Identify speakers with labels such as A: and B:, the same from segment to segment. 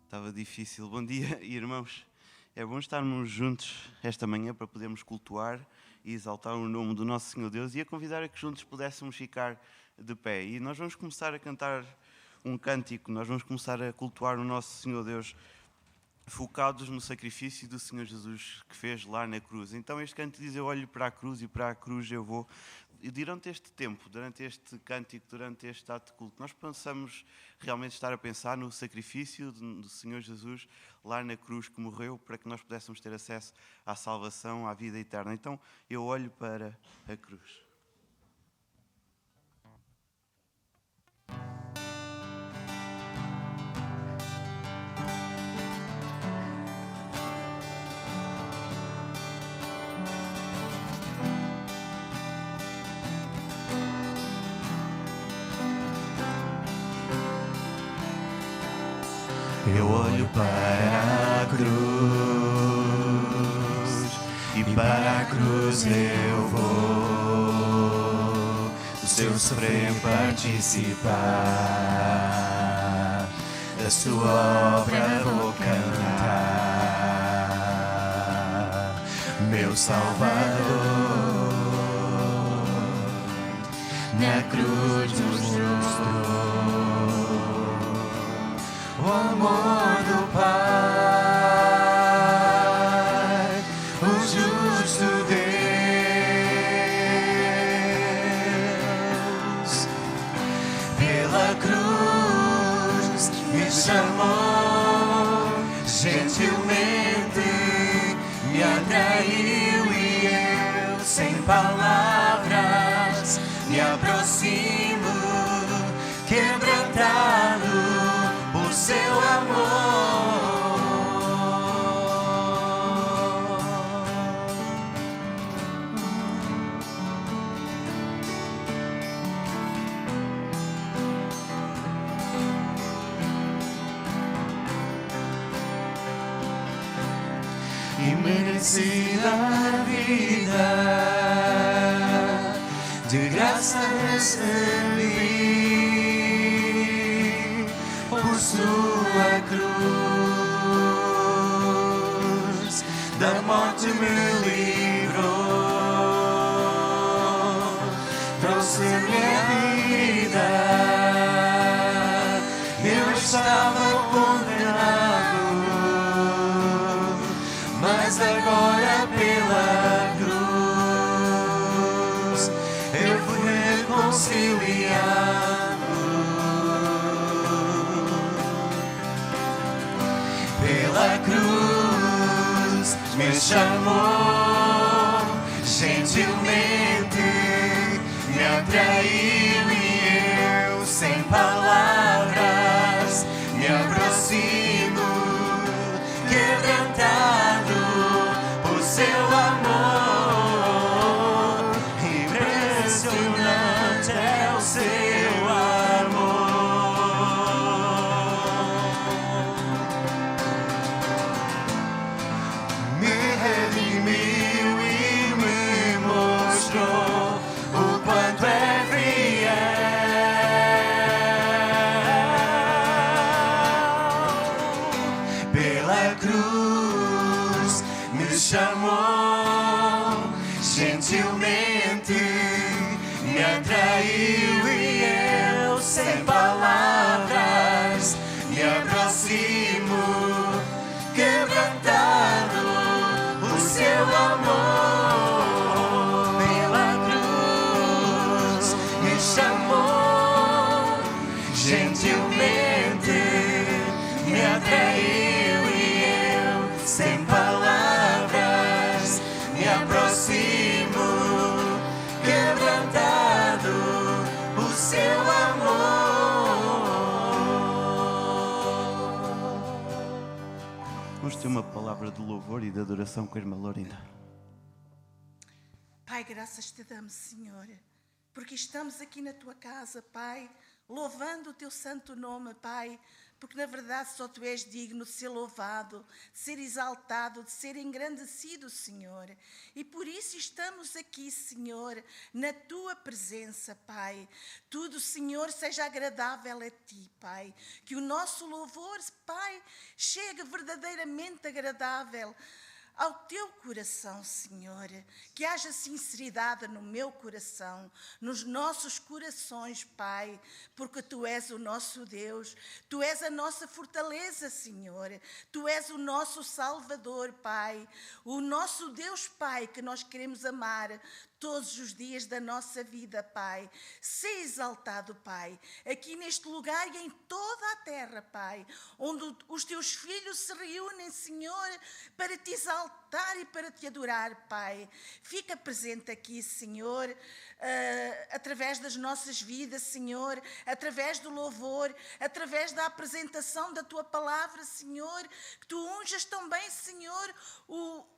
A: Estava difícil. Bom dia, irmãos. É bom estarmos juntos esta manhã para podermos cultuar e exaltar o nome do nosso Senhor Deus e a convidar a que juntos pudéssemos ficar de pé. E nós vamos começar a cantar um cântico, nós vamos começar a cultuar o nosso Senhor Deus, focados no sacrifício do Senhor Jesus que fez lá na cruz. Então este canto diz: eu olho para a cruz e para a cruz eu vou. E durante este tempo, durante este cântico, durante este ato de culto, nós pensamos realmente estar a pensar no sacrifício do Senhor Jesus lá na cruz que morreu para que nós pudéssemos ter acesso à salvação, à vida eterna. Então eu olho para a cruz. Eu olho para a cruz e para a cruz eu vou, do seu sofrer participar, da sua obra vou cantar, meu Salvador, na cruz nos mostrou o amor do Pai, o justo Deus. Pela cruz me chamou, gentilmente me atraiu e eu, sem palavras, me aproximo, quebrantado por seu amor. Imerecida a vida, de graça recebi, por sua cruz, da morte me livrou, trouxe-me a vida. Eu estava condenado, mas agora pela cruz eu fui reconciliado. Pela cruz me chamou, gentilmente me atraiu e eu, sem palavras, me aproximo, quebrantado por seu amor. Impressionante é o seu amor. Me redimiu e me mostrou o quanto é fiel. Pela cruz me chamou, gentilmente me atraiu e eu, sem palavras, me aproximo, quebrantado por seu amor. Pela cruz me chamou, gentilmente me atraiu e eu, sem palavras, me aproximo, quebrantado por seu amor. Vamos ter uma palavra de louvor e de adoração com a irmã Lorinda.
B: Pai, graças te damos, Senhor, porque estamos aqui na tua casa, Pai, louvando o teu santo nome, Pai, porque na verdade só Tu és digno de ser louvado, de ser exaltado, de ser engrandecido, Senhor. E por isso estamos aqui, Senhor, na Tua presença, Pai. Tudo, Senhor, seja agradável a Ti, Pai. Que o nosso louvor, Pai, chegue verdadeiramente agradável ao Teu coração, Senhor, que haja sinceridade no meu coração, nos nossos corações, Pai, porque Tu és o nosso Deus, Tu és a nossa fortaleza, Senhor, Tu és o nosso Salvador, Pai, o nosso Deus, Pai, que nós queremos amar todos os dias da nossa vida, Pai. Sê exaltado, Pai, aqui neste lugar e em toda a terra, Pai, onde os Teus filhos se reúnem, Senhor, para Te exaltar e para Te adorar, Pai. Fica presente aqui, Senhor, através das nossas vidas, Senhor, através do louvor, através da apresentação da Tua palavra, Senhor, que Tu unjas também, Senhor,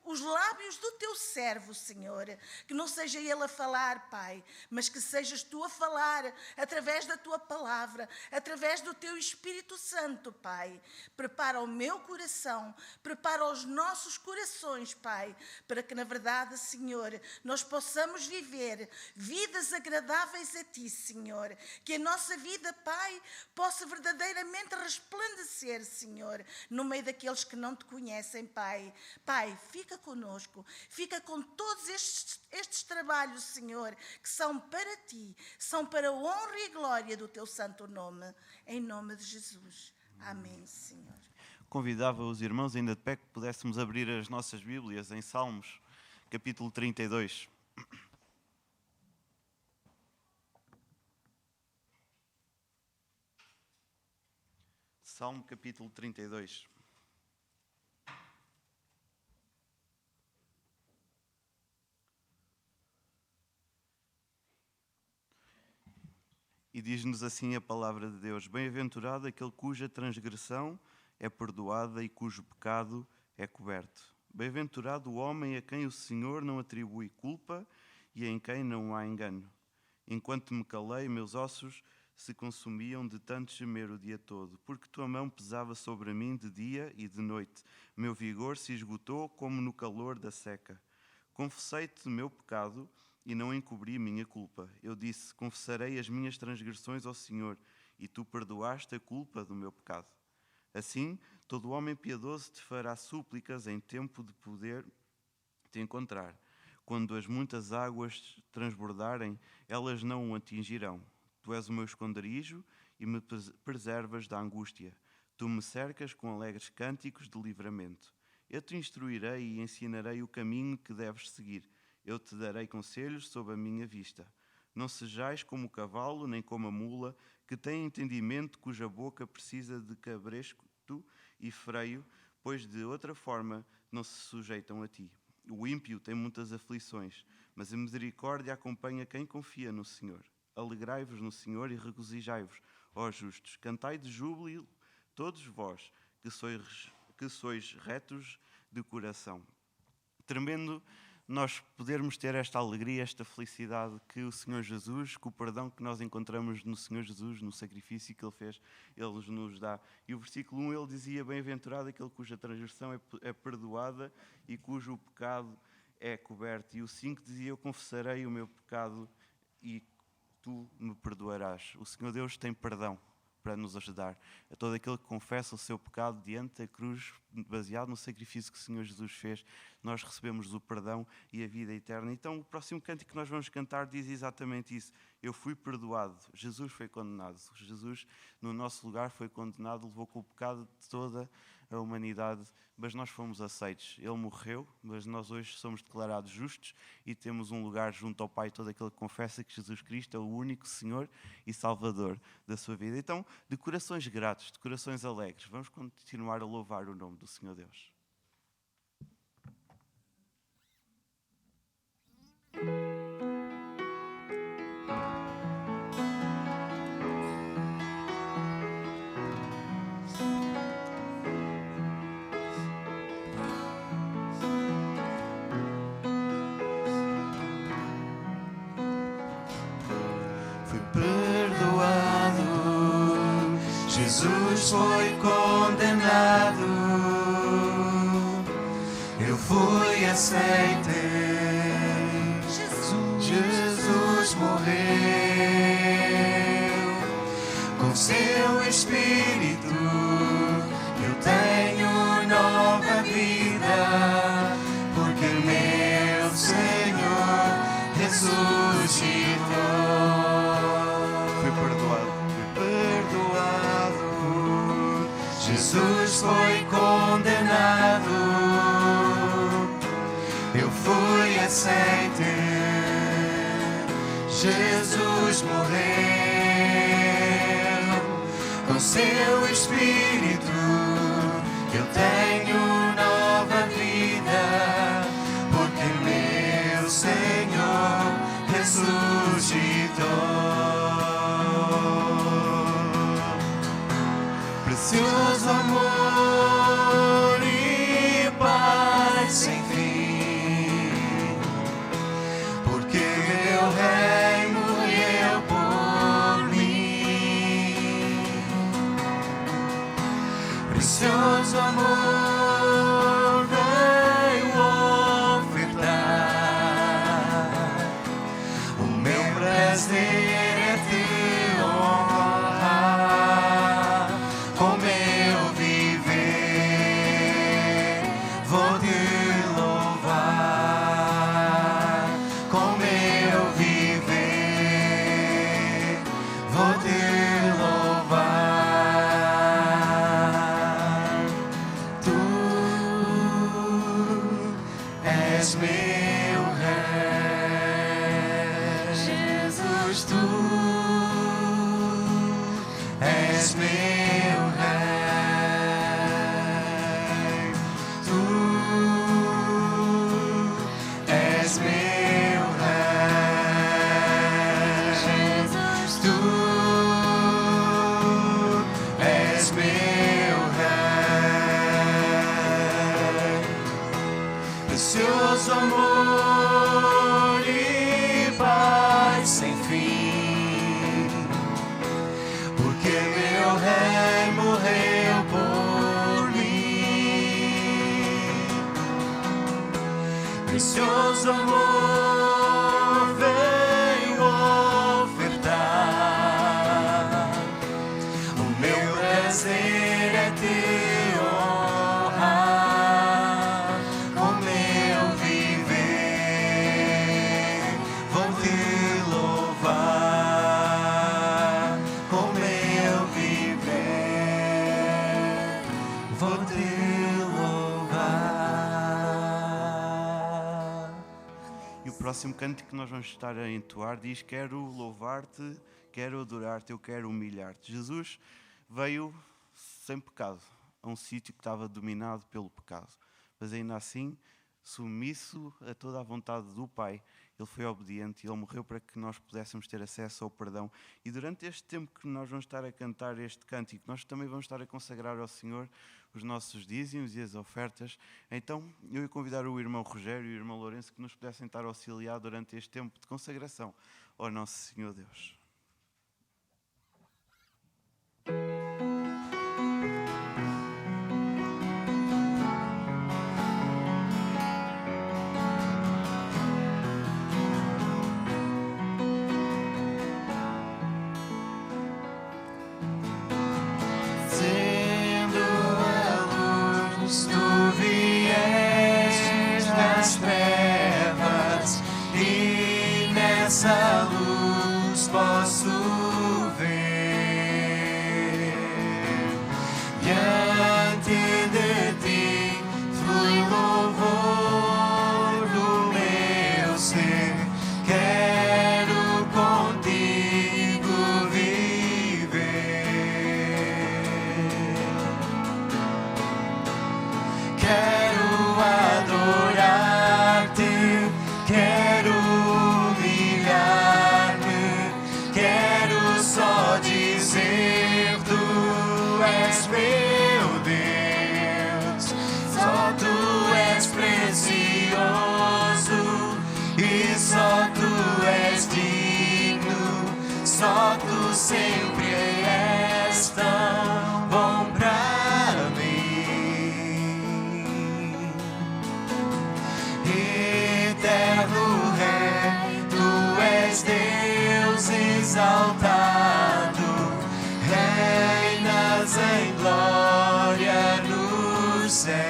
B: os lábios do Teu servo, Senhor, que não seja ele a falar, Pai, mas que sejas Tu a falar através da Tua palavra, através do Teu Espírito Santo, Pai. Prepara o meu coração, prepara os nossos corações, Pai, para que na verdade, Senhor, nós possamos viver vidas agradáveis a Ti, Senhor, que a nossa vida, Pai, possa verdadeiramente resplandecer, Senhor, no meio daqueles que não Te conhecem, Pai. Pai, fica conosco, fica com todos estes trabalhos, Senhor, que são para Ti, são para a honra e glória do Teu santo nome, em nome de Jesus. Amém, Senhor.
A: Convidava os irmãos, ainda de pé, que pudéssemos abrir as nossas Bíblias em Salmos, capítulo 32. Salmo capítulo 32. E diz-nos assim a palavra de Deus: Bem-aventurado aquele cuja transgressão é perdoada e cujo pecado é coberto. Bem-aventurado o homem a quem o Senhor não atribui culpa e em quem não há engano. Enquanto me calei, meus ossos se consumiam de tanto gemer o dia todo, porque Tua mão pesava sobre mim de dia e de noite. Meu vigor se esgotou como no calor da seca. Confessei-te o meu pecado e não encobri minha culpa. Eu disse: confessarei as minhas transgressões ao Senhor, e Tu perdoaste a culpa do meu pecado. Assim, todo homem piedoso te fará súplicas em tempo de poder te encontrar. Quando as muitas águas transbordarem, elas não o atingirão. Tu és o meu esconderijo e me preservas da angústia. Tu me cercas com alegres cânticos de livramento. Eu te instruirei e ensinarei o caminho que deves seguir. Eu te darei conselhos sob a minha vista. Não sejais como o cavalo, nem como a mula, que tem entendimento, cuja boca precisa de cabresto e freio, pois de outra forma não se sujeitam a ti. O ímpio tem muitas aflições, mas a misericórdia acompanha quem confia no Senhor. Alegrai-vos no Senhor e regozijai-vos, ó justos. Cantai de júbilo, todos vós, que sois retos de coração. Tremendo nós podermos ter esta alegria, esta felicidade que o Senhor Jesus, que o perdão que nós encontramos no Senhor Jesus, no sacrifício que Ele fez, Ele nos dá. E o versículo 1, Ele dizia: Bem-aventurado aquele cuja transgressão é perdoada e cujo pecado é coberto. E o 5 dizia: Eu confessarei o meu pecado e Tu me perdoarás. O Senhor Deus tem perdão para nos ajudar. A todo aquele que confessa o seu pecado diante da cruz, baseado no sacrifício que o Senhor Jesus fez, nós recebemos o perdão e a vida eterna. Então o próximo cântico que nós vamos cantar diz exatamente isso: eu fui perdoado, Jesus foi condenado. Jesus no nosso lugar foi condenado, levou com o pecado de toda a humanidade, mas nós fomos aceitos. Ele morreu, mas nós hoje somos declarados justos e temos um lugar junto ao Pai, todo aquele que confessa que Jesus Cristo é o único Senhor e Salvador da sua vida. Então, de corações gratos, de corações alegres, vamos continuar a louvar o nome do Senhor Deus.
C: Jesus Jesus foi condenado, eu fui aceite. Jesus morreu, com seu Espírito eu tenho nova vida, porque meu Senhor ressuscitou.
A: Fui perdoado.
C: Jesus foi condenado, eu fui aceite. Jesus morreu, com seu Espírito eu tenho nova vida, porque meu Senhor ressuscitou. Precioso amor e paz sem fim, porque meu Rei morreu por mim. Precioso amor veio ofertar, o meu prazer é te honrar. Com meu viver vou te louvar, com meu viver vou te louvar. Tu és meu Rei, Jesus, tu és meu Rei, tu és meu Rei, Jesus, tu és meu Rei. Precioso amor e paz sem fim, porque meu Rei morreu por mim. Precioso amor veio ofertar, o meu prazer é te honrar. Com meu viver vou te louvar, com meu viver vou te louvar.
A: E o próximo canto que nós vamos estar a entoar diz: quero louvar-te, quero adorar-te, eu quero humilhar-te. Jesus veio sem pecado a um sítio que estava dominado pelo pecado, mas ainda assim, submisso a toda a vontade do Pai, ele foi obediente e ele morreu para que nós pudéssemos ter acesso ao perdão. E durante este tempo que nós vamos estar a cantar este cântico, nós também vamos estar a consagrar ao Senhor os nossos dízimos e as ofertas. Então eu ia convidar o irmão Rogério e o irmão Lourenço que nos pudessem estar a auxiliar durante este tempo de consagração ao nosso Senhor Deus.
C: Sendo a luz, tu viestes das trevas, e nessa luz posso ver céus.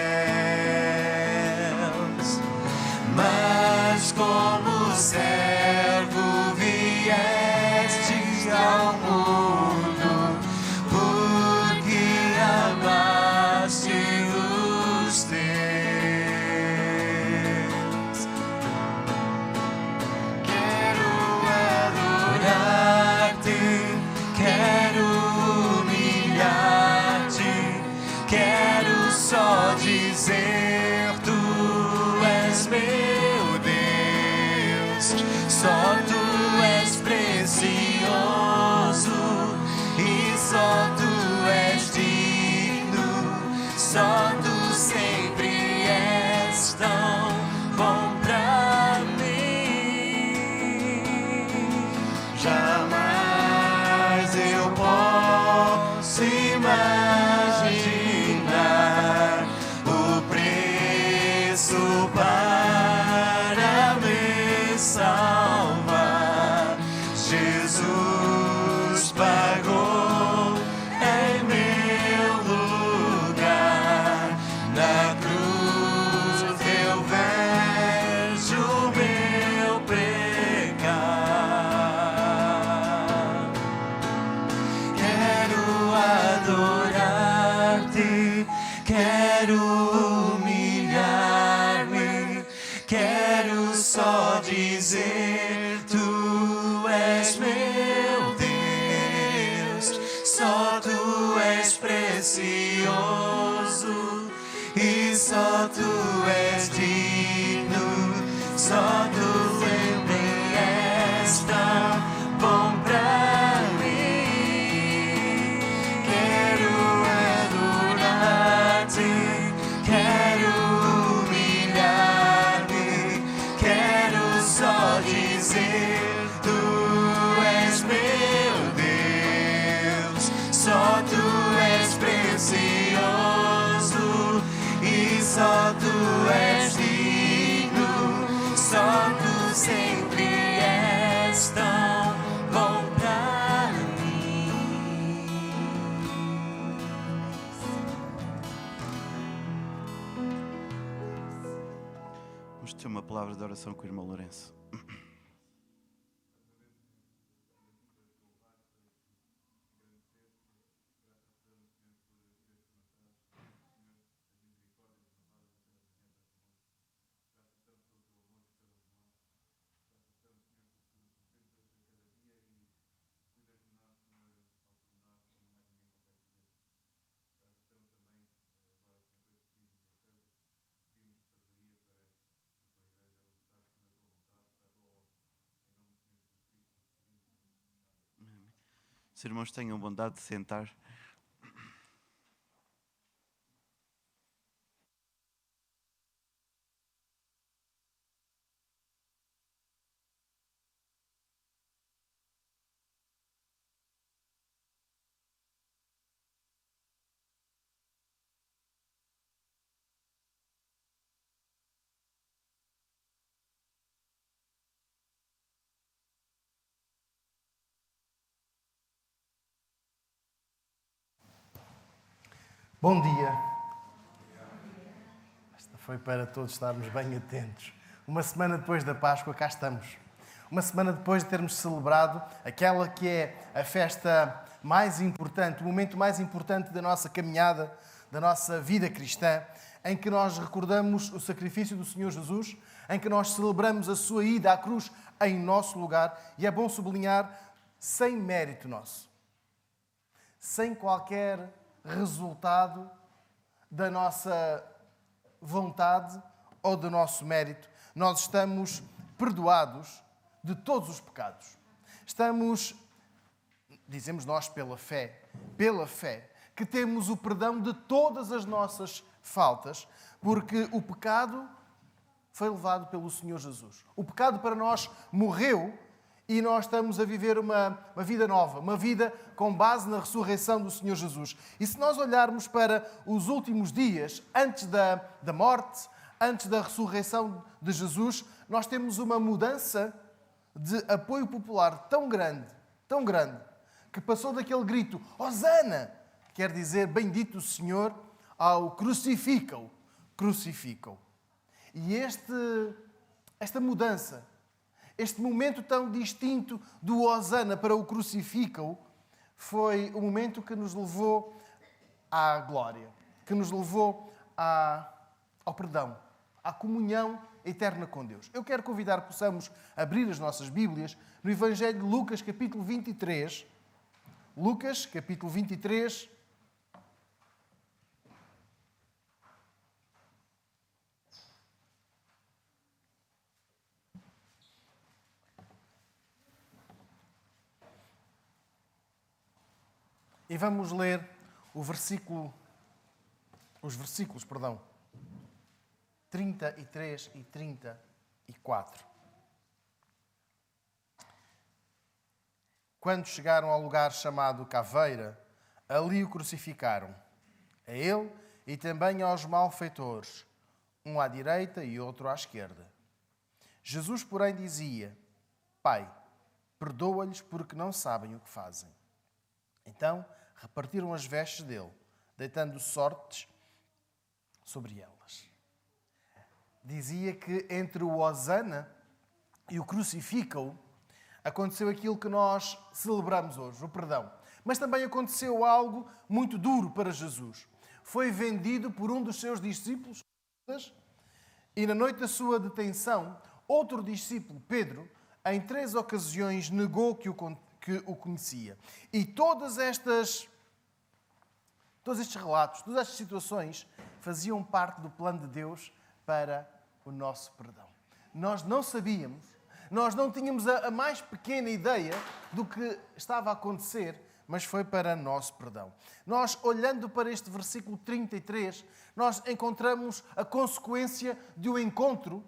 C: Mas como servo viestes ao mundo, porque amaste os teus. Quero adorar-te, quero humilhar-te, quero só dizer: tu és meu Deus, só tu és precioso e só tu és digno, só tu sempre és tão bom pra mim. Jamais eu posso imaginar o preço para me salvar. Jesus pagou em meu lugar. Na cruz eu vejo o meu pecar. Quero adorar-te, quero humilhar-me, quero só dizer: tu és meu Deus, só tu és precioso e só tu és digno, só tu sempre és tão bom pra mim. Quero adorar-te, quero humilhar-me, quero só dizer: tu és meu Deus, só tu és precioso e só tu és digno, só tu sempre és tão bom pra mim.
A: Vamos ter uma palavra de oração com o irmão Lourenço. Os irmãos tenham bondade de sentar.
D: Bom dia. Esta foi para todos estarmos bem atentos. Uma semana depois da Páscoa, cá estamos. Uma semana depois de termos celebrado aquela que é a festa mais importante, o momento mais importante da nossa caminhada, da nossa vida cristã, em que nós recordamos o sacrifício do Senhor Jesus, em que nós celebramos a sua ida à cruz em nosso lugar, e é bom sublinhar, sem mérito nosso, sem qualquer resultado da nossa vontade ou do nosso mérito. Nós estamos perdoados de todos os pecados. Estamos, dizemos nós pela fé, que temos o perdão de todas as nossas faltas, porque o pecado foi levado pelo Senhor Jesus. O pecado para nós morreu e nós estamos a viver uma vida nova, uma vida com base na ressurreição do Senhor Jesus. E se nós olharmos para os últimos dias, antes da morte, antes da ressurreição de Jesus, nós temos uma mudança de apoio popular tão grande, que passou daquele grito, Hosana, que quer dizer bendito o Senhor, ao crucificam, crucificam. E esta mudança, este momento tão distinto do hosana para o crucificam, foi o momento que nos levou à glória, que nos levou ao perdão, à comunhão eterna com Deus. Eu quero convidar que possamos abrir as nossas Bíblias no Evangelho de Lucas, capítulo 23. Lucas, capítulo 23. E vamos ler os versículos 33 e 34. Quando chegaram ao lugar chamado Caveira, ali o crucificaram, a ele e também aos malfeitores, um à direita e outro à esquerda. Jesus, porém, dizia: Pai, perdoa-lhes porque não sabem o que fazem. Então repartiram as vestes dele, deitando sortes sobre elas. Dizia que entre o hosana e o crucificam aconteceu aquilo que nós celebramos hoje, o perdão. Mas também aconteceu algo muito duro para Jesus. Foi vendido por um dos seus discípulos e na noite da sua detenção, outro discípulo, Pedro, em 3 ocasiões negou que o conhecia. E todos estes relatos, todas estas situações faziam parte do plano de Deus para o nosso perdão. Nós não sabíamos, nós não tínhamos a mais pequena ideia do que estava a acontecer, mas foi para nosso perdão. Nós, olhando para este versículo 33, nós encontramos a consequência de um encontro,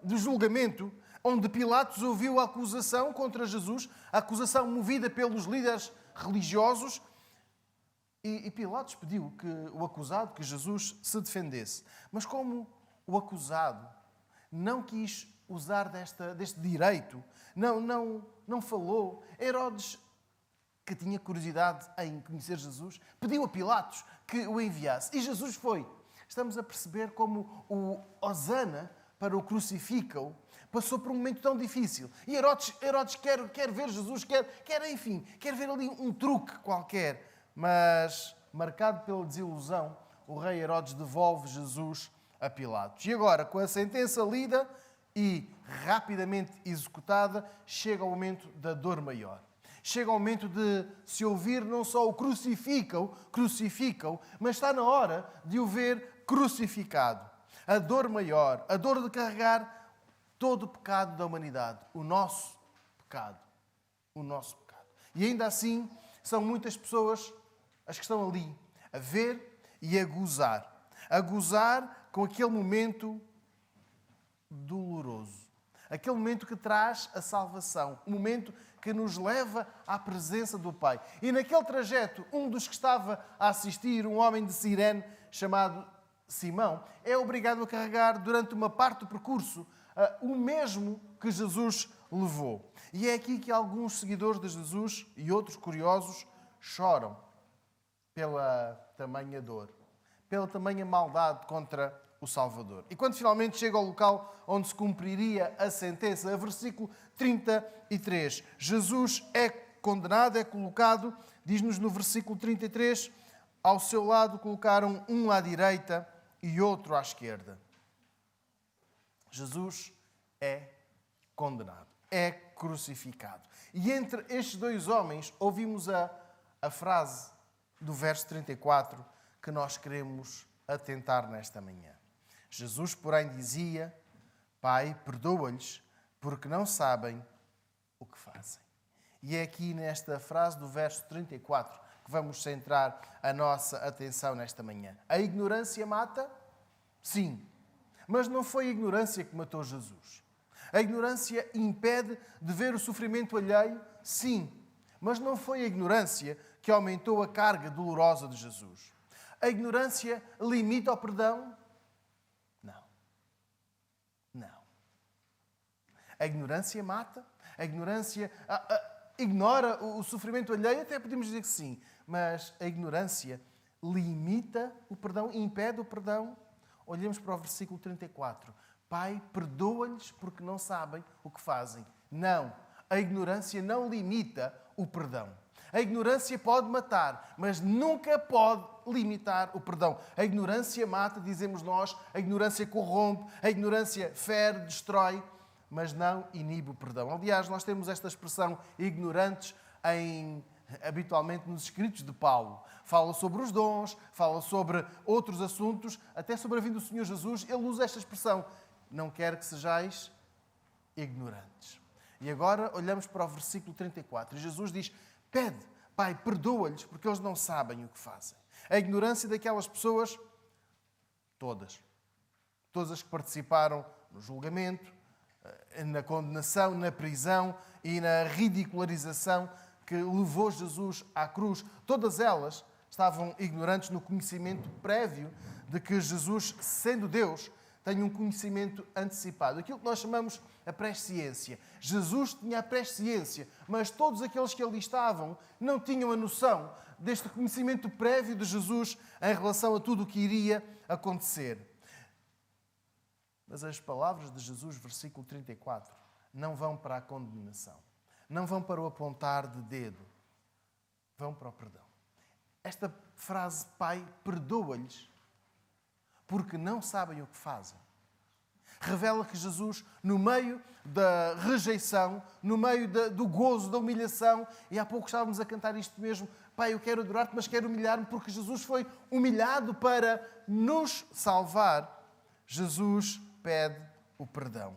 D: do julgamento, onde Pilatos ouviu a acusação contra Jesus, a acusação movida pelos líderes religiosos, e Pilatos pediu que o acusado, que Jesus, se defendesse. Mas como o acusado não quis usar deste direito, não falou, Herodes, que tinha curiosidade em conhecer Jesus, pediu a Pilatos que o enviasse. E Jesus foi. Estamos a perceber como o hosana para o crucificam passou por um momento tão difícil. E Herodes quer ver Jesus, quer ver ali um truque qualquer. Mas, marcado pela desilusão, o rei Herodes devolve Jesus a Pilatos. E agora, com a sentença lida e rapidamente executada, chega o momento da dor maior. Chega o momento de se ouvir não só o crucificam, mas está na hora de o ver crucificado. A dor maior, a dor de carregar todo o pecado da humanidade, o nosso pecado. E ainda assim, são muitas pessoas as que estão ali a ver e a gozar com aquele momento doloroso, aquele momento que traz a salvação, o momento que nos leva à presença do Pai. E naquele trajeto, um dos que estava a assistir, um homem de Cirene chamado Simão, é obrigado a carregar durante uma parte do percurso o mesmo que Jesus levou. E é aqui que alguns seguidores de Jesus e outros curiosos choram pela tamanha dor, pela tamanha maldade contra o Salvador. E quando finalmente chega ao local onde se cumpriria a sentença, versículo 33, Jesus é condenado, é colocado, diz-nos no versículo 33, ao seu lado colocaram um à direita e outro à esquerda. Jesus é condenado, é crucificado. E entre estes dois homens ouvimos a frase do verso 34 que nós queremos atentar nesta manhã. Jesus, porém, dizia: Pai, perdoa-lhes, porque não sabem o que fazem. E é aqui nesta frase do verso 34 que vamos centrar a nossa atenção nesta manhã. A ignorância mata? Sim. Mas não foi a ignorância que matou Jesus. A ignorância impede de ver o sofrimento alheio? Sim. Mas não foi a ignorância que aumentou a carga dolorosa de Jesus. A ignorância limita o perdão? Não. A ignorância mata? A ignorância ignora o sofrimento alheio? Até podemos dizer que sim. Mas a ignorância limita o perdão, impede o perdão? Olhemos para o versículo 34. Pai, perdoa-lhes porque não sabem o que fazem. Não, a ignorância não limita o perdão. A ignorância pode matar, mas nunca pode limitar o perdão. A ignorância mata, dizemos nós, a ignorância corrompe, a ignorância fere, destrói, mas não inibe o perdão. Aliás, nós temos esta expressão ignorantes habitualmente nos escritos de Paulo. Fala sobre os dons, fala sobre outros assuntos, até sobre a vinda do Senhor Jesus, ele usa esta expressão. Não quero que sejais ignorantes. E agora olhamos para o versículo 34. Jesus diz, pede, Pai, perdoa-lhes, porque eles não sabem o que fazem. A ignorância daquelas pessoas, todas as que participaram no julgamento, na condenação, na prisão e na ridicularização que levou Jesus à cruz, todas elas estavam ignorantes no conhecimento prévio de que Jesus, sendo Deus, tem um conhecimento antecipado. Aquilo que nós chamamos a presciência. Jesus tinha a presciência, mas todos aqueles que ali estavam não tinham a noção deste conhecimento prévio de Jesus em relação a tudo o que iria acontecer. Mas as palavras de Jesus, versículo 34, não vão para a condenação. Não vão para o apontar de dedo. Vão para o perdão. Esta frase, Pai, perdoa-lhes, porque não sabem o que fazem, revela que Jesus, no meio da rejeição, no meio do gozo, da humilhação, e há pouco estávamos a cantar isto mesmo, Pai, eu quero adorar-te, mas quero humilhar-me, porque Jesus foi humilhado para nos salvar. Jesus pede o perdão.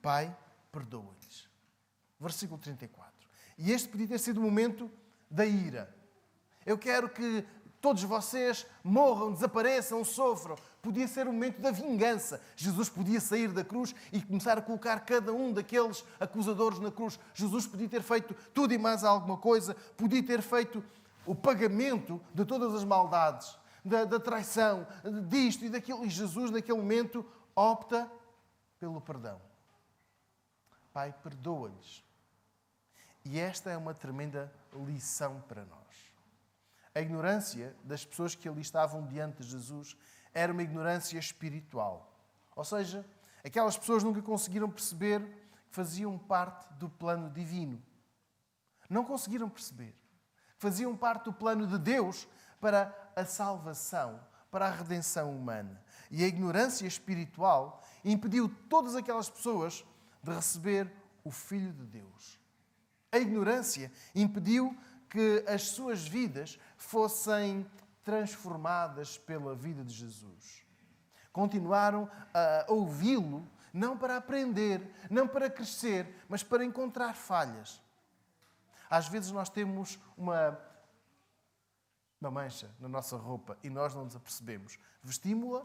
D: Pai, perdoa-lhes. Versículo 34. E este podia ter sido o momento da ira. Eu quero que todos vocês morram, desapareçam, sofram. Podia ser o momento da vingança. Jesus podia sair da cruz e começar a colocar cada um daqueles acusadores na cruz. Jesus podia ter feito tudo e mais alguma coisa. Podia ter feito o pagamento de todas as maldades, da traição, disto e daquilo. E Jesus, naquele momento, opta pelo perdão. Pai, perdoa-lhes. E esta é uma tremenda lição para nós. A ignorância das pessoas que ali estavam diante de Jesus era uma ignorância espiritual. Ou seja, aquelas pessoas nunca conseguiram perceber que faziam parte do plano divino. Não conseguiram perceber que faziam parte do plano de Deus para a salvação, para a redenção humana. E a ignorância espiritual impediu todas aquelas pessoas de receber o Filho de Deus. A ignorância impediu que as suas vidas fossem transformadas pela vida de Jesus. Continuaram a ouvi-lo, não para aprender, não para crescer, mas para encontrar falhas. Às vezes nós temos uma mancha na nossa roupa e nós não nos apercebemos. Vestimos-la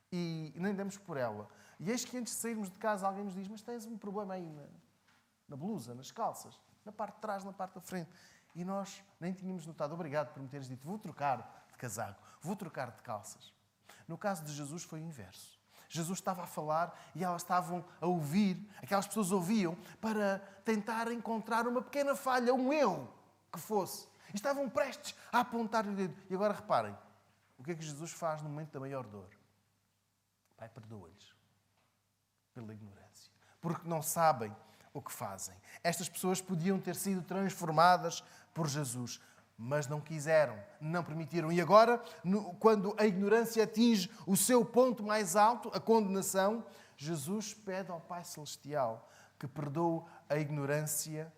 D: e nem damos por ela. E eis que antes de sairmos de casa alguém nos diz, mas tens um problema aí na blusa, nas calças, na parte de trás, na parte da frente. E nós nem tínhamos notado. Obrigado por me teres dito, vou trocar de casaco, vou trocar de calças. No caso de Jesus foi o inverso. Jesus estava a falar e elas estavam a ouvir, aquelas pessoas ouviam para tentar encontrar uma pequena falha, um erro que fosse. E estavam prestes a apontar o dedo. E agora reparem, o que é que Jesus faz no momento da maior dor? Pai, perdoa-lhes pela ignorância, porque não sabem o que fazem. Estas pessoas podiam ter sido transformadas por Jesus, mas não quiseram, não permitiram. E agora, quando a ignorância atinge o seu ponto mais alto, a condenação, Jesus pede ao Pai Celestial que perdoe a ignorância,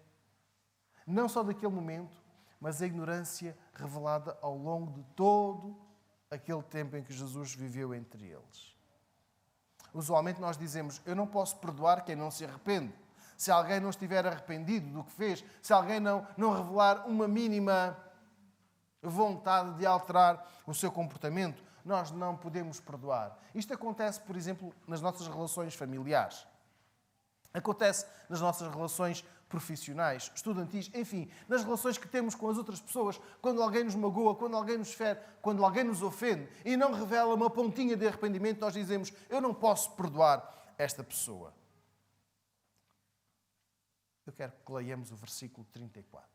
D: não só daquele momento, mas a ignorância revelada ao longo de todo aquele tempo em que Jesus viveu entre eles. Usualmente nós dizemos, eu não posso perdoar quem não se arrepende. Se alguém não estiver arrependido do que fez, se alguém não revelar uma mínima vontade de alterar o seu comportamento, nós não podemos perdoar. Isto acontece, por exemplo, nas nossas relações familiares. Acontece nas nossas relações profissionais, estudantis, enfim, nas relações que temos com as outras pessoas, quando alguém nos magoa, quando alguém nos fere, quando alguém nos ofende e não revela uma pontinha de arrependimento, nós dizemos, eu não posso perdoar esta pessoa. Eu quero que leiamos o versículo 34.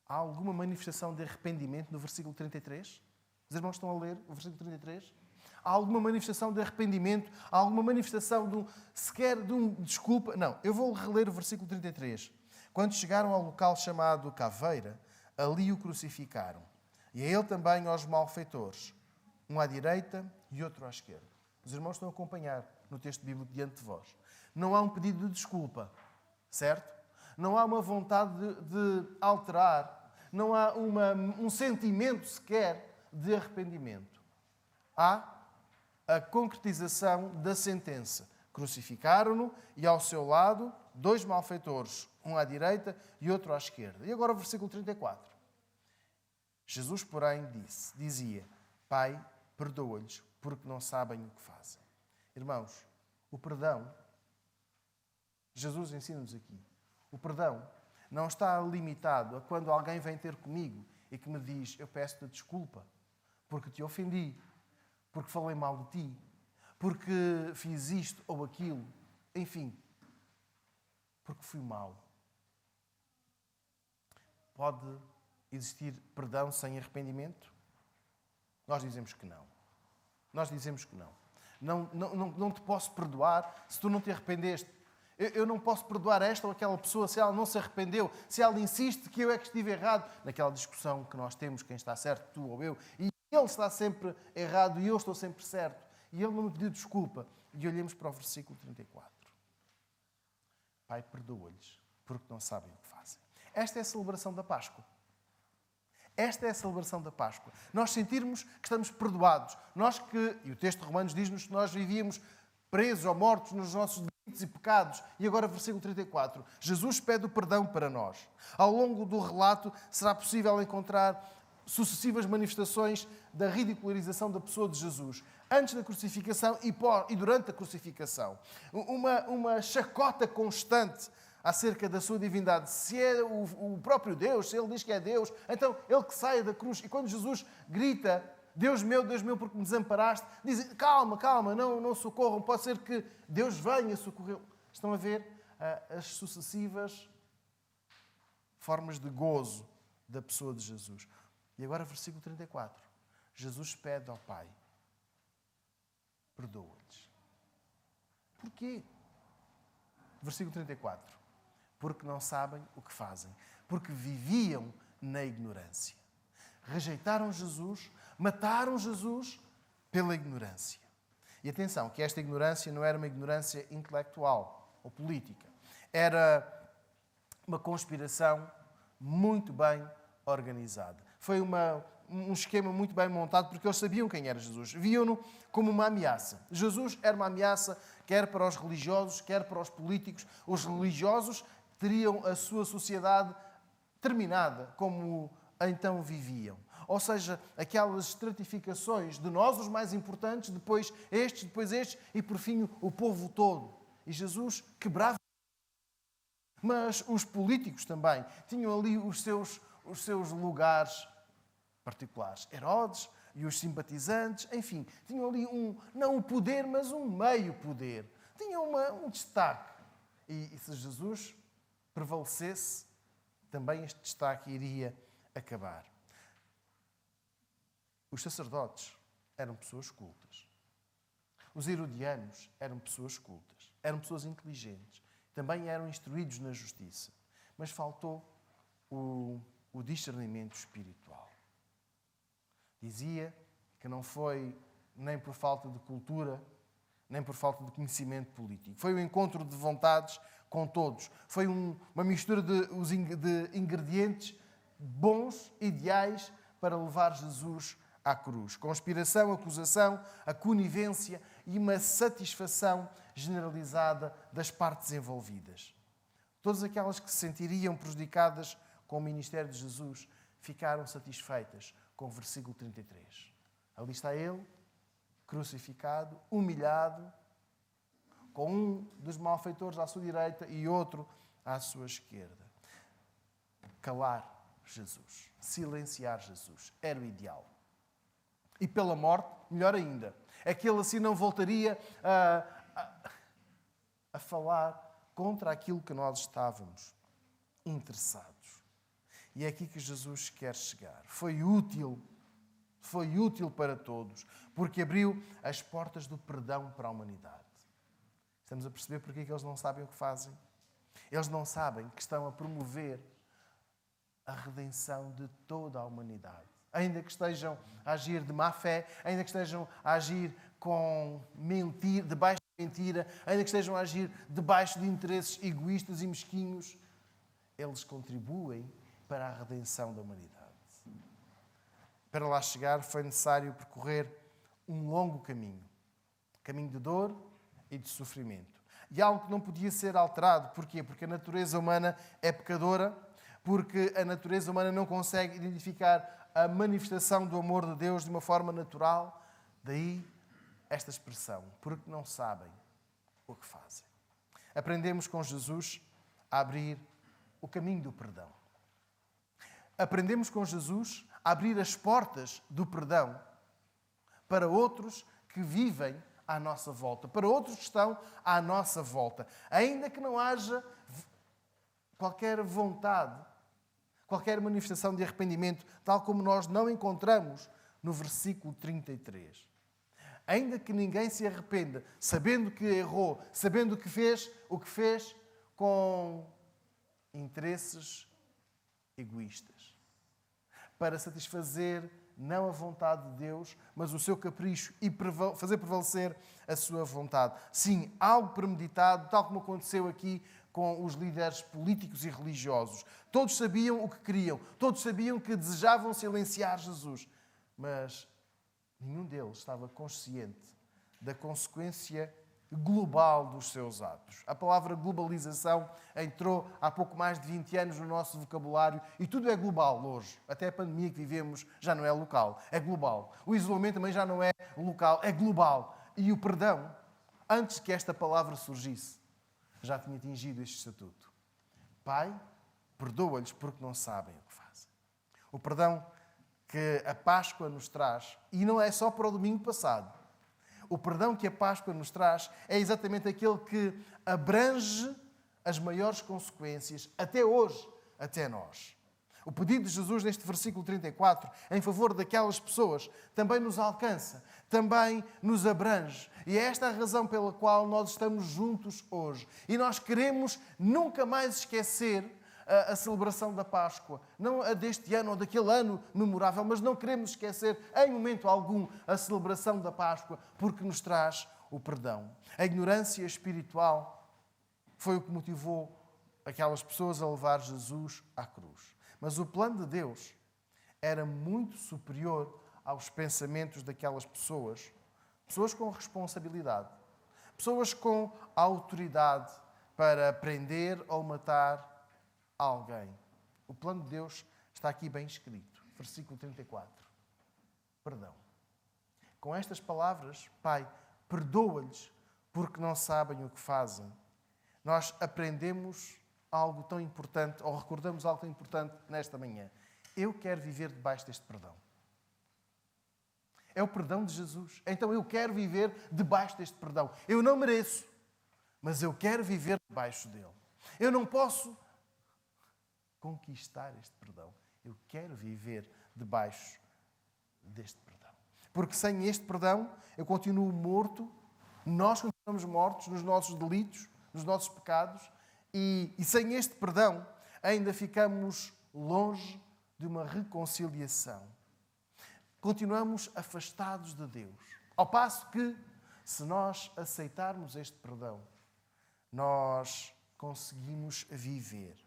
D: Há alguma manifestação de arrependimento no versículo 33? Os irmãos estão a ler o versículo 33? Há alguma manifestação de arrependimento? Há alguma manifestação sequer de um desculpa? Não, eu vou reler o versículo 33. Quando chegaram ao local chamado Caveira, ali o crucificaram. E a ele também aos malfeitores, um à direita e outro à esquerda. Os irmãos estão a acompanhar no texto bíblico diante de vós. Não há um pedido de desculpa, certo? Não há uma vontade de alterar, não há um sentimento sequer de arrependimento. Há a concretização da sentença. Crucificaram-no e ao seu lado 2 malfeitores, um à direita e outro à esquerda. E agora o versículo 34. Jesus, porém, dizia: Pai, perdoa-lhes, porque não sabem o que fazem. Irmãos, o perdão, Jesus ensina-nos aqui, o perdão não está limitado a quando alguém vem ter comigo e que me diz: eu peço-te desculpa, porque te ofendi, porque falei mal de ti, porque fiz isto ou aquilo, enfim, porque fui mau. Pode existir perdão sem arrependimento? Nós dizemos que não. Nós dizemos que não. Não te posso perdoar se tu não te arrependeste. Eu não posso perdoar esta ou aquela pessoa se ela não se arrependeu, se ela insiste que eu é que estive errado. Naquela discussão que nós temos, quem está certo, tu ou eu, e ele está sempre errado e eu estou sempre certo. E ele não me pediu desculpa. E olhemos para o versículo 34. Pai, perdoa-lhes, porque não sabem o que fazem. Esta é a celebração da Páscoa. Esta é a celebração da Páscoa. Nós sentirmos que estamos perdoados. E o texto de Romanos diz-nos que nós vivíamos presos ou mortos nos nossos delitos e pecados. E agora, versículo 34. Jesus pede o perdão para nós. Ao longo do relato será possível encontrar sucessivas manifestações da ridicularização da pessoa de Jesus. Antes da crucificação e durante a crucificação. Uma chacota constante acerca da sua divindade. Se é o próprio Deus, se ele diz que é Deus, então ele que saia da cruz. E quando Jesus grita: Deus meu, porque me desamparaste, dizem: calma, não socorram, pode ser que Deus venha socorrer. Estão a ver as sucessivas formas de gozo da pessoa de Jesus. E agora versículo 34. Jesus pede ao Pai: perdoa-lhes. Porquê? Versículo 34. Porque não sabem o que fazem. Porque viviam na ignorância. Rejeitaram Jesus, mataram Jesus pela ignorância. E atenção, que esta ignorância não era uma ignorância intelectual ou política. Era uma conspiração muito bem organizada. Foi um esquema muito bem montado, porque eles sabiam quem era Jesus. Viam-no como uma ameaça. Jesus era uma ameaça quer para os religiosos, quer para os políticos. Os religiosos teriam a sua sociedade terminada, como então viviam. Ou seja, aquelas estratificações de nós, os mais importantes, depois estes, e por fim o povo todo. E Jesus quebrava. Mas os políticos também tinham ali os seus lugares particulares. Herodes e os simpatizantes, enfim, tinham ali não um poder, mas um meio poder. Tinham um destaque. E se Jesus prevalecesse, também este destaque iria acabar. Os sacerdotes eram pessoas cultas. Os herodianos eram pessoas cultas. Eram pessoas inteligentes. Também eram instruídos na justiça. Mas faltou o discernimento espiritual. Dizia que não foi nem por falta de cultura, nem por falta de conhecimento político. Foi um encontro de vontades com todos. Foi uma mistura de ingredientes bons, ideais, para levar Jesus à cruz. Conspiração, acusação, a conivência e uma satisfação generalizada das partes envolvidas. Todas aquelas que se sentiriam prejudicadas com o ministério de Jesus ficaram satisfeitas com o versículo 33. Ali está ele, crucificado, humilhado, com um dos malfeitores à sua direita e outro à sua esquerda. Calar Jesus, silenciar Jesus, era o ideal. E pela morte, melhor ainda, é que ele assim não voltaria a falar contra aquilo que nós estávamos interessados. E é aqui que Jesus quer chegar. Foi útil para todos, porque abriu as portas do perdão para a humanidade. Estamos a perceber porque é que eles não sabem o que fazem? Eles não sabem que estão a promover a redenção de toda a humanidade. Ainda que estejam a agir de má fé, ainda que estejam a agir com mentira, debaixo de mentira, ainda que estejam a agir debaixo de interesses egoístas e mesquinhos, eles contribuem para a redenção da humanidade. Para lá chegar foi necessário percorrer um longo caminho. Caminho de dor e de sofrimento. E algo que não podia ser alterado. Porquê? Porque a natureza humana é pecadora, porque a natureza humana não consegue identificar a manifestação do amor de Deus de uma forma natural. Daí esta expressão, porque não sabem o que fazem. Aprendemos com Jesus a abrir o caminho do perdão. Aprendemos com Jesus a abrir as portas do perdão para outros que vivem à nossa volta, para outros que estão à nossa volta. Ainda que não haja qualquer vontade, qualquer manifestação de arrependimento, tal como nós não encontramos no versículo 33. Ainda que ninguém se arrependa, sabendo que errou, sabendo o que fez com interesses egoístas, para satisfazer não a vontade de Deus, mas o seu capricho e fazer prevalecer a sua vontade. Sim, algo premeditado, tal como aconteceu aqui com os líderes políticos e religiosos. Todos sabiam o que queriam, todos sabiam que desejavam silenciar Jesus, mas nenhum deles estava consciente da consequência global dos seus atos. A palavra globalização entrou há pouco mais de 20 anos no nosso vocabulário e tudo é global hoje. Até a pandemia que vivemos já não é local, é global. O isolamento também já não é local, é global. E o perdão, antes que esta palavra surgisse, já tinha atingido este estatuto. Pai, perdoa-lhes porque não sabem o que fazem. O perdão que a Páscoa nos traz, e não é só para o domingo passado, o perdão que a Páscoa nos traz é exatamente aquele que abrange as maiores consequências, até hoje, até nós. O pedido de Jesus neste versículo 34, em favor daquelas pessoas, também nos alcança, também nos abrange. E é esta a razão pela qual nós estamos juntos hoje. E nós queremos nunca mais esquecer a celebração da Páscoa, não a deste ano ou daquele ano memorável, mas não queremos esquecer em momento algum a celebração da Páscoa, porque nos traz o perdão. A ignorância espiritual foi o que motivou aquelas pessoas a levar Jesus à cruz. Mas o plano de Deus era muito superior aos pensamentos daquelas pessoas, pessoas com responsabilidade, pessoas com autoridade para prender ou matar alguém. O plano de Deus está aqui bem escrito. Versículo 34. Perdão. Com estas palavras, Pai, perdoa-lhes porque não sabem o que fazem. Nós aprendemos algo tão importante, ou recordamos algo tão importante nesta manhã. Eu quero viver debaixo deste perdão. É o perdão de Jesus. Então eu quero viver debaixo deste perdão. Eu não mereço, mas eu quero viver debaixo dele. Eu não posso conquistar este perdão. Eu quero viver debaixo deste perdão. Porque sem este perdão, eu continuo morto, nós continuamos mortos nos nossos delitos, nos nossos pecados, e sem este perdão, ainda ficamos longe de uma reconciliação. Continuamos afastados de Deus. Ao passo que, se nós aceitarmos este perdão, nós conseguimos viver.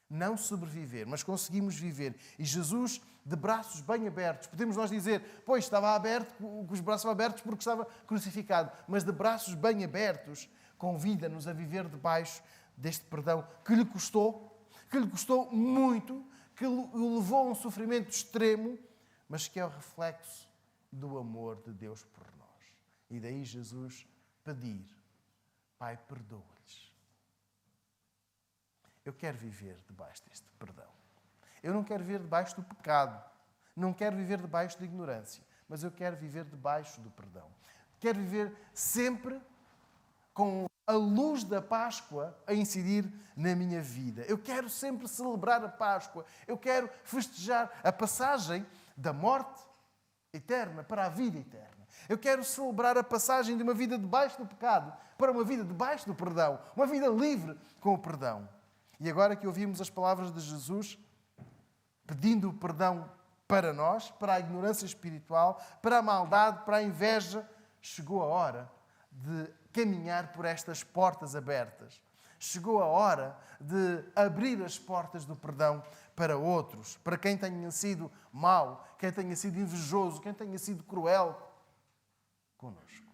D: Não sobreviver, mas conseguimos viver. E Jesus, de braços bem abertos, podemos nós dizer, pois estava aberto, com os braços abertos porque estava crucificado, mas de braços bem abertos, convida-nos a viver debaixo deste perdão que lhe custou muito, que o levou a um sofrimento extremo, mas que é o reflexo do amor de Deus por nós. E daí Jesus pedir, Pai, perdoa-lhes. Eu quero viver debaixo deste perdão. Eu não quero viver debaixo do pecado. Não quero viver debaixo da ignorância. Mas eu quero viver debaixo do perdão. Quero viver sempre com a luz da Páscoa a incidir na minha vida. Eu quero sempre celebrar a Páscoa. Eu quero festejar a passagem da morte eterna para a vida eterna. Eu quero celebrar a passagem de uma vida debaixo do pecado para uma vida debaixo do perdão. Uma vida livre com o perdão. E agora que ouvimos as palavras de Jesus, pedindo o perdão para nós, para a ignorância espiritual, para a maldade, para a inveja, chegou a hora de caminhar por estas portas abertas. Chegou a hora de abrir as portas do perdão para outros, para quem tenha sido mau, quem tenha sido invejoso, quem tenha sido cruel connosco.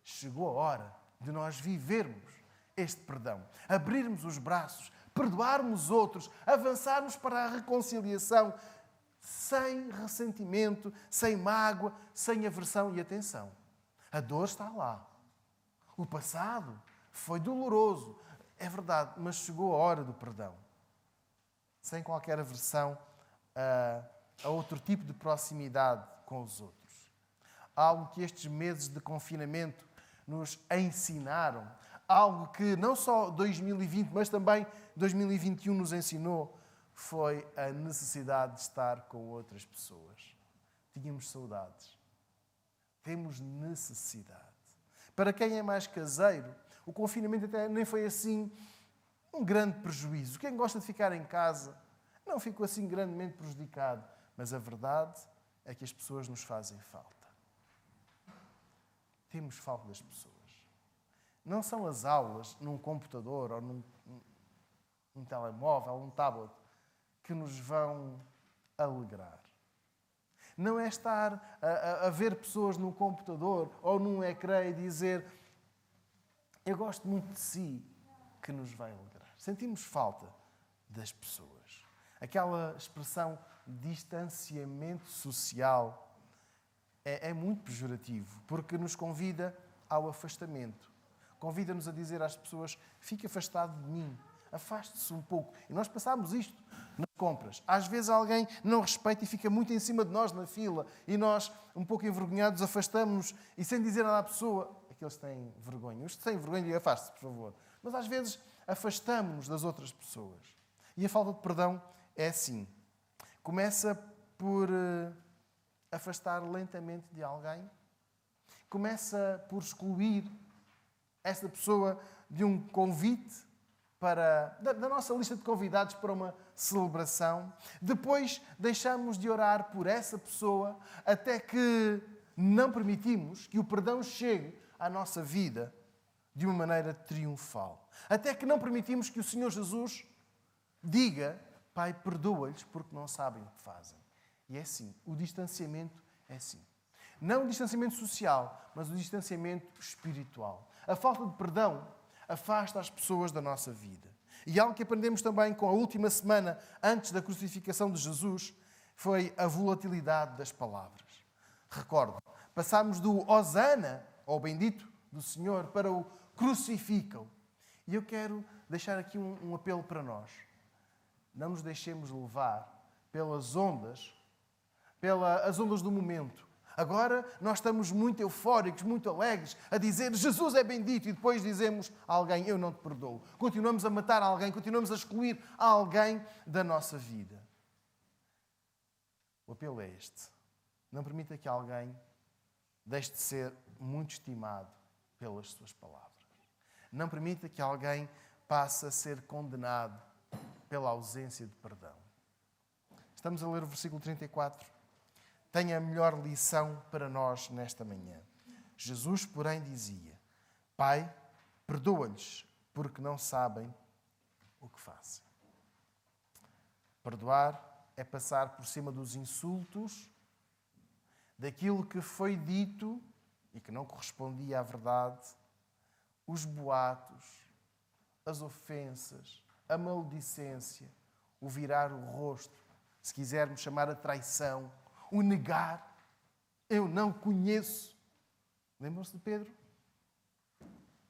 D: Chegou a hora de nós vivermos este perdão, abrirmos os braços, perdoarmos outros, avançarmos para a reconciliação sem ressentimento, sem mágoa, sem aversão e atenção. A dor está lá. O passado foi doloroso, é verdade, mas chegou a hora do perdão. Sem qualquer aversão a outro tipo de proximidade com os outros. Algo que estes meses de confinamento nos ensinaram, algo que não só 2020, mas também 2021 nos ensinou, foi a necessidade de estar com outras pessoas. Tínhamos saudades. Temos necessidade. Para quem é mais caseiro, o confinamento até nem foi assim um grande prejuízo. Quem gosta de ficar em casa não ficou assim grandemente prejudicado. Mas a verdade é que as pessoas nos fazem falta. Temos falta das pessoas. Não são as aulas num computador ou num telemóvel ou num tablet que nos vão alegrar. Não é estar a ver pessoas num computador ou num ecrã e dizer eu gosto muito de si, que nos vai alegrar. Sentimos falta das pessoas. Aquela expressão distanciamento social é muito pejorativo, porque nos convida ao afastamento. Convida-nos a dizer às pessoas, fique afastado de mim, afaste-se um pouco. E nós passámos isto nas compras. Às vezes alguém não respeita e fica muito em cima de nós na fila e nós, um pouco envergonhados, afastamos-nos e sem dizer nada à pessoa, aqueles têm vergonha. Os que têm vergonha, diga, afaste-se, por favor. Mas às vezes afastamos-nos das outras pessoas. E a falta de perdão é assim. Começa por afastar lentamente de alguém. Começa por excluir essa pessoa de um convite da nossa lista de convidados para uma celebração. Depois deixamos de orar por essa pessoa até que não permitimos que o perdão chegue à nossa vida de uma maneira triunfal. Até que não permitimos que o Senhor Jesus diga, Pai, perdoa-lhes porque não sabem o que fazem. E é assim, o distanciamento é assim. Não o distanciamento social, mas o distanciamento espiritual. A falta de perdão afasta as pessoas da nossa vida. E algo que aprendemos também com a última semana antes da crucificação de Jesus foi a volatilidade das palavras. Recordo, passámos do Hosana, ou bendito do Senhor, para o crucificam. E eu quero deixar aqui um apelo para nós. Não nos deixemos levar pelas ondas do momento. Agora nós estamos muito eufóricos, muito alegres, a dizer Jesus é bendito e depois dizemos a alguém eu não te perdoo. Continuamos a matar alguém, continuamos a excluir alguém da nossa vida. O apelo é este. Não permita que alguém deixe de ser muito estimado pelas suas palavras. Não permita que alguém passe a ser condenado pela ausência de perdão. Estamos a ler o versículo 34. Tem a melhor lição para nós nesta manhã. Jesus, porém, dizia, Pai, perdoa-lhes, porque não sabem o que fazem. Perdoar é passar por cima dos insultos, daquilo que foi dito e que não correspondia à verdade, os boatos, as ofensas, a maledicência, o virar o rosto, se quisermos chamar a traição, o negar, eu não conheço. Lembram-se de Pedro?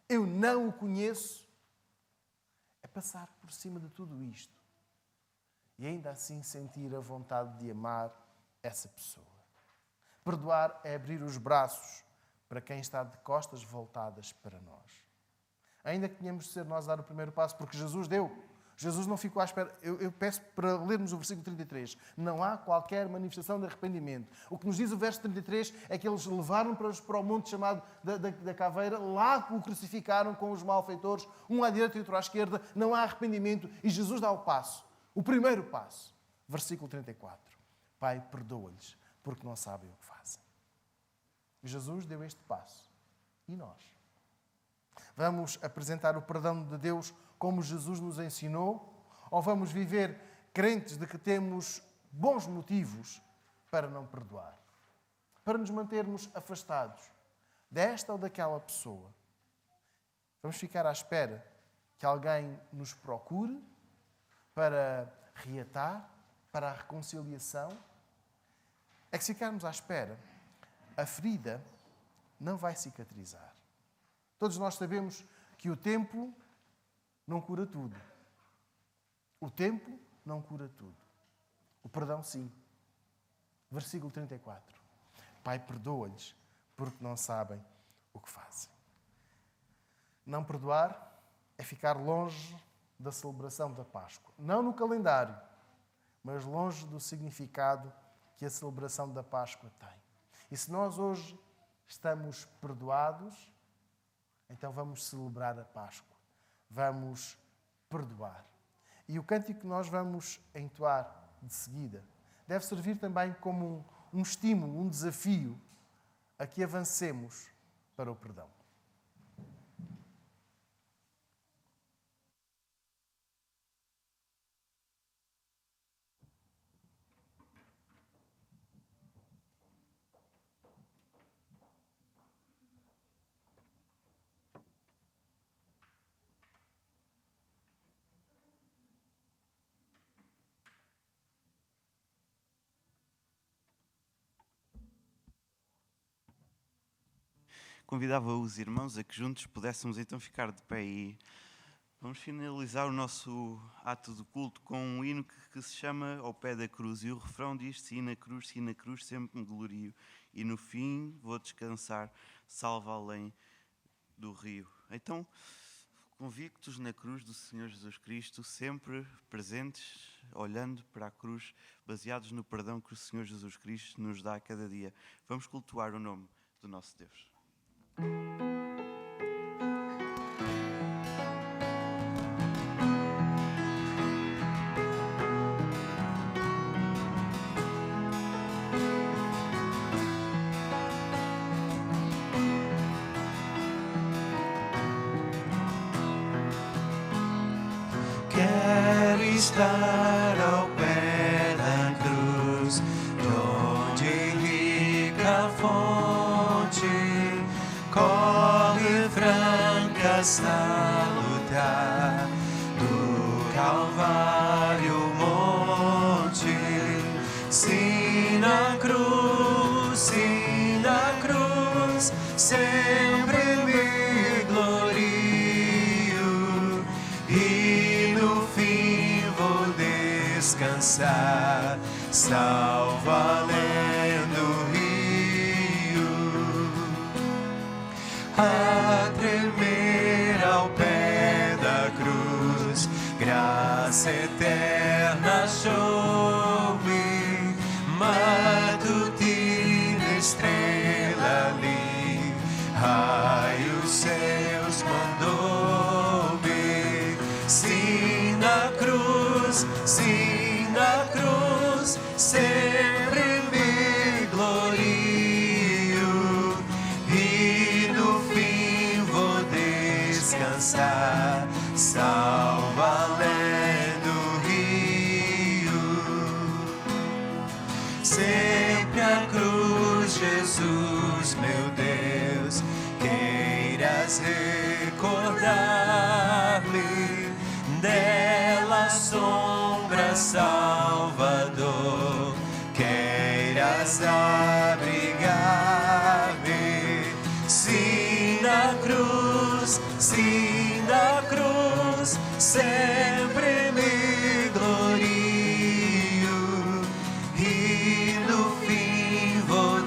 D: Eu não o conheço. É passar por cima de tudo isto e ainda assim sentir a vontade de amar essa pessoa. Perdoar é abrir os braços para quem está de costas voltadas para nós. Ainda que tenhamos de ser nós a dar o primeiro passo, porque Jesus deu. Jesus não ficou à espera. Eu peço para lermos o versículo 33. Não há qualquer manifestação de arrependimento. O que nos diz o verso 33 é que eles levaram para o monte chamado da Caveira, lá o crucificaram com os malfeitores, um à direita e outro à esquerda. Não há arrependimento e Jesus dá o passo, o primeiro passo. Versículo 34. Pai, perdoa-lhes, porque não sabem o que fazem. Jesus deu este passo. E nós? Vamos apresentar o perdão de Deus como Jesus nos ensinou? Ou vamos viver crentes de que temos bons motivos para não perdoar? Para nos mantermos afastados desta ou daquela pessoa? Vamos ficar à espera que alguém nos procure para reatar, para a reconciliação? É que se ficarmos à espera, a ferida não vai cicatrizar. Todos nós sabemos que o tempo não cura tudo. O tempo não cura tudo. O perdão, sim. Versículo 34. Pai, perdoa-lhes, porque não sabem o que fazem. Não perdoar é ficar longe da celebração da Páscoa. Não no calendário, mas longe do significado que a celebração da Páscoa tem. E se nós hoje estamos perdoados, então vamos celebrar a Páscoa. Vamos perdoar. E o cântico que nós vamos entoar de seguida deve servir também como um estímulo, um desafio a que avancemos para o perdão.
A: Convidava os irmãos a que juntos pudéssemos então ficar de pé e vamos finalizar o nosso ato de culto com um hino que se chama Ao Pé da Cruz. E o refrão diz: se na cruz, sempre me glorio, e no fim vou descansar, salvo além do rio. Então, convictos na cruz do Senhor Jesus Cristo, sempre presentes, olhando para a cruz, baseados no perdão que o Senhor Jesus Cristo nos dá a cada dia, vamos cultuar o nome do nosso Deus.
C: Quero estar ao pé da cruz, onde rica fonte corre franca salutar do Calvário monte. Sim, na cruz, sempre me glorio e no fim vou descansar, salvo além do rio. A tremer ao pé da cruz, graça eterna achou-me, matutina estrela ali, raios seus mandou-me. Sim, na cruz, sempre me glorio e no fim vou descansar, salvo além do rio. Sempre a cruz, Jesus, meu Deus, queiras recordar-me, dela sombra Salvador, queiras abrigar-me. Sim, na cruz, sempre me glorio e no fim vou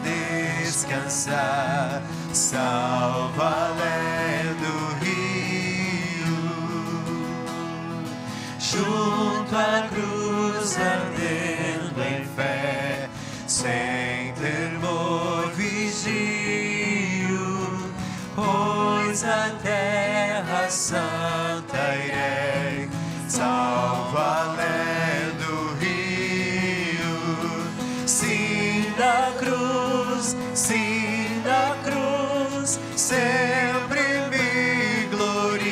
C: descansar, salvo além do rio. junto à cruz ardendo em fé, sem temor vigio, pois a terra santa irei, salvo além do rio. Sim, da cruz, sempre me glorio,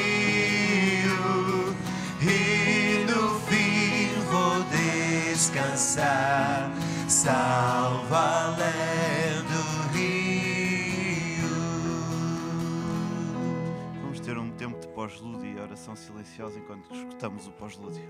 C: e no fim vou descansar, salvo além do rio.
A: Vamos ter um tempo de pós-lúdio e oração silenciosa enquanto escutamos o pós-lúdio.